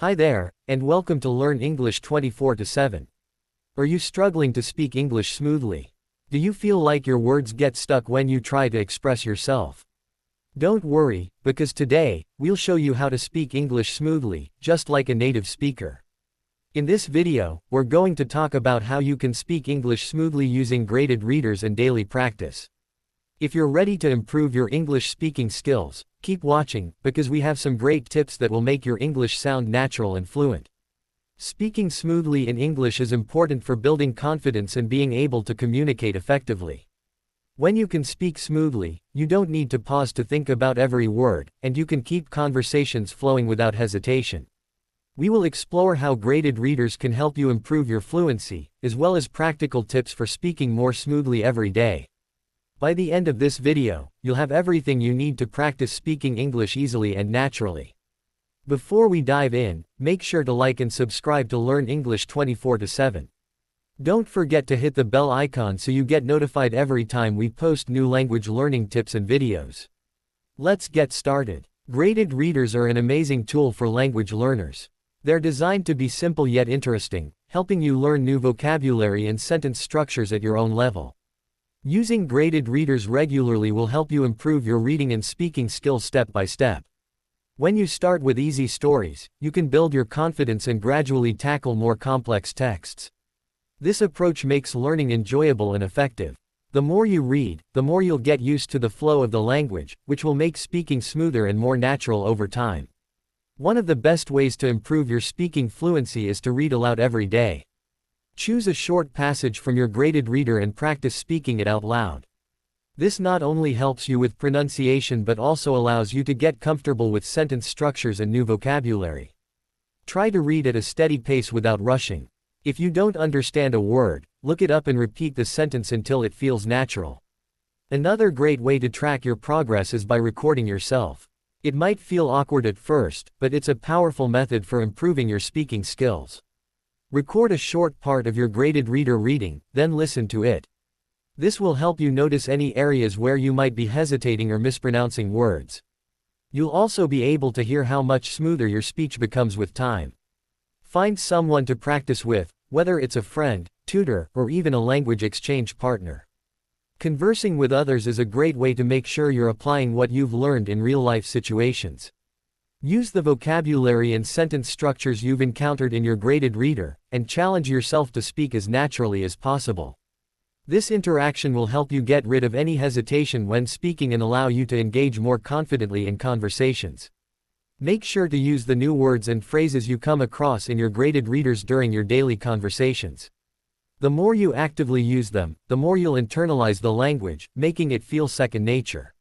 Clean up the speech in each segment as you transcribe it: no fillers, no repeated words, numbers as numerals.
Hi there, and welcome to Learn English 24/7. Are you struggling to speak English smoothly? Do you feel like your words get stuck when you try to express yourself? Don't worry, because today, we'll show you how to speak English smoothly, just like a native speaker. In this video, we're going to talk about how you can speak English smoothly using graded readers and daily practice. If you're ready to improve your English speaking skills, keep watching, because we have some great tips that will make your English sound natural and fluent. Speaking smoothly in English is important for building confidence and being able to communicate effectively. When you can speak smoothly, you don't need to pause to think about every word, and you can keep conversations flowing without hesitation. We will explore how graded readers can help you improve your fluency, as well as practical tips for speaking more smoothly every day. By the end of this video, you'll have everything you need to practice speaking English easily and naturally. Before we dive in, make sure to like and subscribe to Learn English 24/7. Don't forget to hit the bell icon so you get notified every time we post new language learning tips and videos. Let's get started. Graded readers are an amazing tool for language learners. They're designed to be simple yet interesting, helping you learn new vocabulary and sentence structures at your own level. Using graded readers regularly will help you improve your reading and speaking skills step by step. When you start with easy stories, you can build your confidence and gradually tackle more complex texts. This approach makes learning enjoyable and effective. The more you read, the more you'll get used to the flow of the language, which will make speaking smoother and more natural over time. One of the best ways to improve your speaking fluency is to read aloud every day. Choose a short passage from your graded reader and practice speaking it out loud. This not only helps you with pronunciation but also allows you to get comfortable with sentence structures and new vocabulary. Try to read at a steady pace without rushing. If you don't understand a word, look it up and repeat the sentence until it feels natural. Another great way to track your progress is by recording yourself. It might feel awkward at first, but it's a powerful method for improving your speaking skills. Record a short part of your graded reader reading, then listen to it. This will help you notice any areas where you might be hesitating or mispronouncing words. You'll also be able to hear how much smoother your speech becomes with time. Find someone to practice with, whether it's a friend, tutor, or even a language exchange partner. Conversing with others is a great way to make sure you're applying what you've learned in real-life situations. Use the vocabulary and sentence structures you've encountered in your graded reader, and challenge yourself to speak as naturally as possible. This interaction will help you get rid of any hesitation when speaking and allow you to engage more confidently in conversations. Make sure to use the new words and phrases you come across in your graded readers during your daily conversations. The more you actively use them, the more you'll internalize the language, making it feel second nature.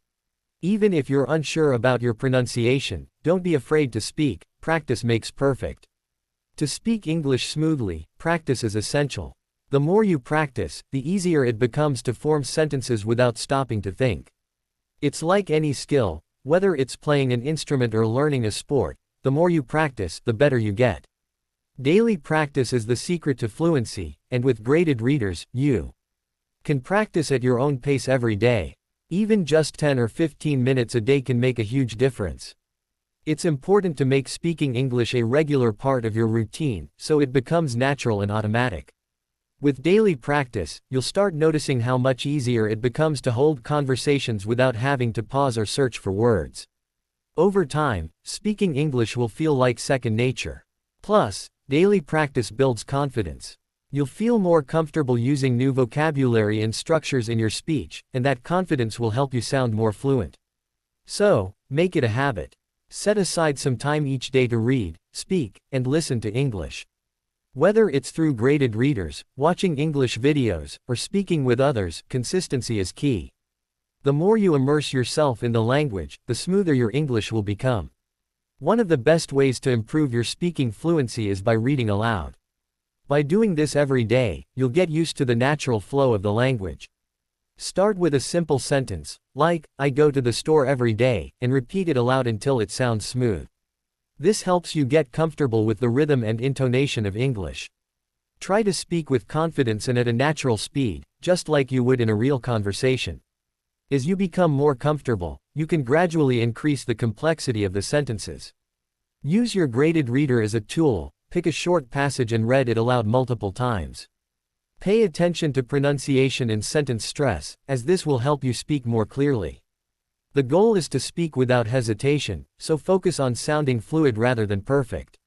Even if you're unsure about your pronunciation, don't be afraid to speak. Practice makes perfect. To speak English smoothly, practice is essential. The more you practice, the easier it becomes to form sentences without stopping to think. It's like any skill, whether it's playing an instrument or learning a sport, the more you practice, the better you get. Daily practice is the secret to fluency, and with graded readers, you can practice at your own pace every day. Even just 10 or 15 minutes a day can make a huge difference. It's important to make speaking English a regular part of your routine, so it becomes natural and automatic. With daily practice, you'll start noticing how much easier it becomes to hold conversations without having to pause or search for words. Over time, speaking English will feel like second nature. Plus, daily practice builds confidence. You'll feel more comfortable using new vocabulary and structures in your speech, and that confidence will help you sound more fluent. So, make it a habit. Set aside some time each day to read, speak, and listen to English. Whether it's through graded readers, watching English videos, or speaking with others, consistency is key. The more you immerse yourself in the language, the smoother your English will become. One of the best ways to improve your speaking fluency is by reading aloud. By doing this every day, you'll get used to the natural flow of the language. Start with a simple sentence, like, I go to the store every day, and repeat it aloud until it sounds smooth. This helps you get comfortable with the rhythm and intonation of English. Try to speak with confidence and at a natural speed, just like you would in a real conversation. As you become more comfortable, you can gradually increase the complexity of the sentences. Use your graded reader as a tool, pick a short passage and read it aloud multiple times. Pay attention to pronunciation and sentence stress, as this will help you speak more clearly. The goal is to speak without hesitation, so focus on sounding fluid rather than perfect.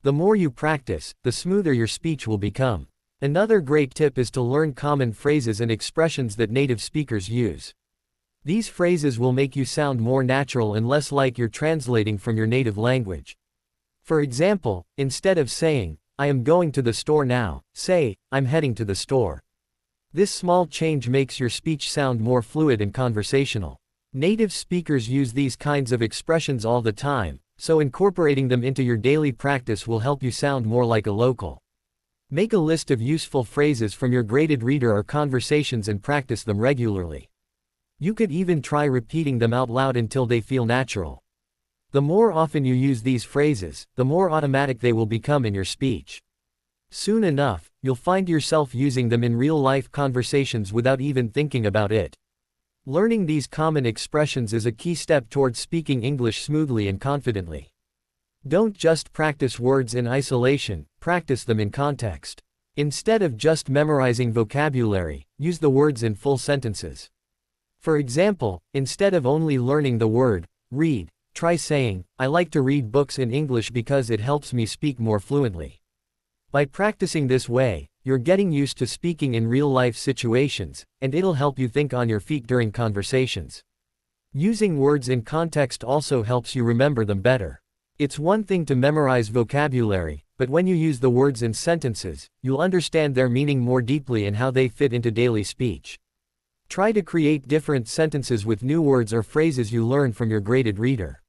The more you practice, the smoother your speech will become. Another great tip is to learn common phrases and expressions that native speakers use. These phrases will make you sound more natural and less like you're translating from your native language. For example, instead of saying, "I am going to the store now," say, "I'm heading to the store." This small change makes your speech sound more fluid and conversational. Native speakers use these kinds of expressions all the time, so incorporating them into your daily practice will help you sound more like a local. Make a list of useful phrases from your graded reader or conversations and practice them regularly. You could even try repeating them out loud until they feel natural. The more often you use these phrases, the more automatic they will become in your speech. Soon enough, you'll find yourself using them in real-life conversations without even thinking about it. Learning these common expressions is a key step towards speaking English smoothly and confidently. Don't just practice words in isolation, practice them in context. Instead of just memorizing vocabulary, use the words in full sentences. For example, instead of only learning the word, read, try saying, "I like to read books in English because it helps me speak more fluently." By practicing this way, you're getting used to speaking in real-life situations, and it'll help you think on your feet during conversations. Using words in context also helps you remember them better. It's one thing to memorize vocabulary, but when you use the words in sentences, you'll understand their meaning more deeply and how they fit into daily speech. Try to create different sentences with new words or phrases you learn from your graded reader.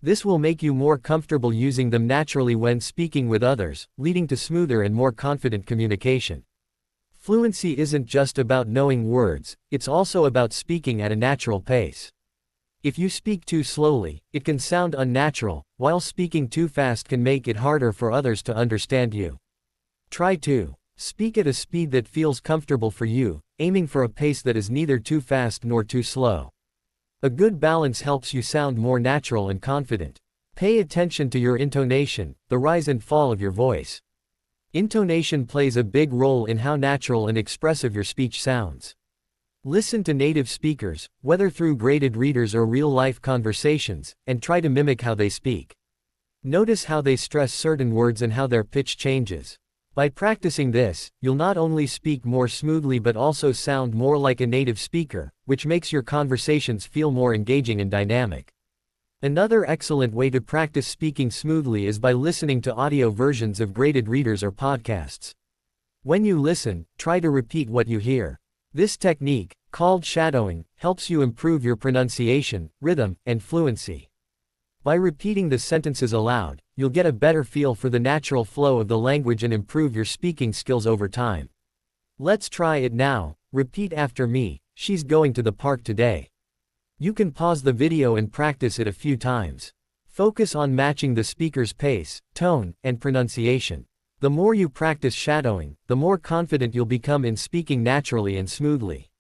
This will make you more comfortable using them naturally when speaking with others, leading to smoother and more confident communication. Fluency isn't just about knowing words, it's also about speaking at a natural pace. If you speak too slowly, it can sound unnatural, while speaking too fast can make it harder for others to understand you. Try to speak at a speed that feels comfortable for you, aiming for a pace that is neither too fast nor too slow. A good balance helps you sound more natural and confident. Pay attention to your intonation, the rise and fall of your voice. Intonation plays a big role in how natural and expressive your speech sounds. Listen to native speakers, whether through graded readers or real-life conversations, and try to mimic how they speak. Notice how they stress certain words and how their pitch changes. By practicing this, you'll not only speak more smoothly but also sound more like a native speaker, which makes your conversations feel more engaging and dynamic. Another excellent way to practice speaking smoothly is by listening to audio versions of graded readers or podcasts. When you listen, try to repeat what you hear. This technique, called shadowing, helps you improve your pronunciation, rhythm, and fluency. By repeating the sentences aloud, you'll get a better feel for the natural flow of the language and improve your speaking skills over time. Let's try it now. Repeat after me, "She's going to the park today." You can pause the video and practice it a few times. Focus on matching the speaker's pace, tone, and pronunciation. The more you practice shadowing, the more confident you'll become in speaking naturally and smoothly.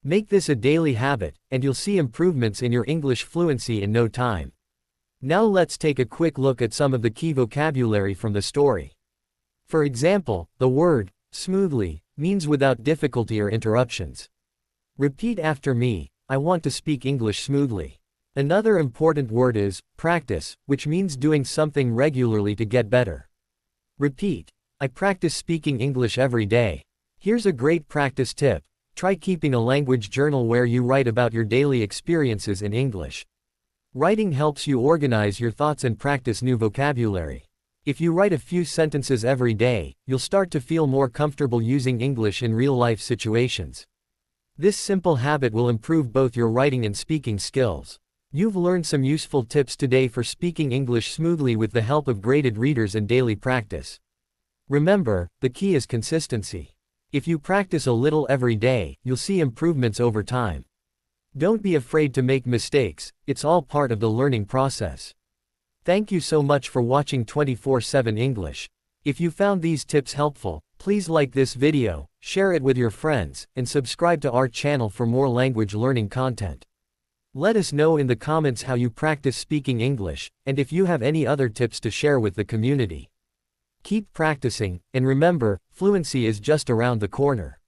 Make this a daily habit, and you'll see improvements in your English fluency in no time. Now let's take a quick look at some of the key vocabulary from the story. For example, the word, smoothly, means without difficulty or interruptions. Repeat after me, "I want to speak English smoothly." Another important word is, practice, which means doing something regularly to get better. Repeat, "I practice speaking English every day." Here's a great practice tip. Try keeping a language journal where you write about your daily experiences in English. Writing helps you organize your thoughts and practice new vocabulary. If you write a few sentences every day, you'll start to feel more comfortable using English in real-life situations. This simple habit will improve both your writing and speaking skills. You've learned some useful tips today for speaking English smoothly with the help of graded readers and daily practice. Remember, the key is consistency. If you practice a little every day, you'll see improvements over time. Don't be afraid to make mistakes, it's all part of the learning process. Thank you so much for watching 24/7 English. If you found these tips helpful, please like this video, share it with your friends, and subscribe to our channel for more language learning content. Let us know in the comments how you practice speaking English, and if you have any other tips to share with the community. Keep practicing, and remember, fluency is just around the corner.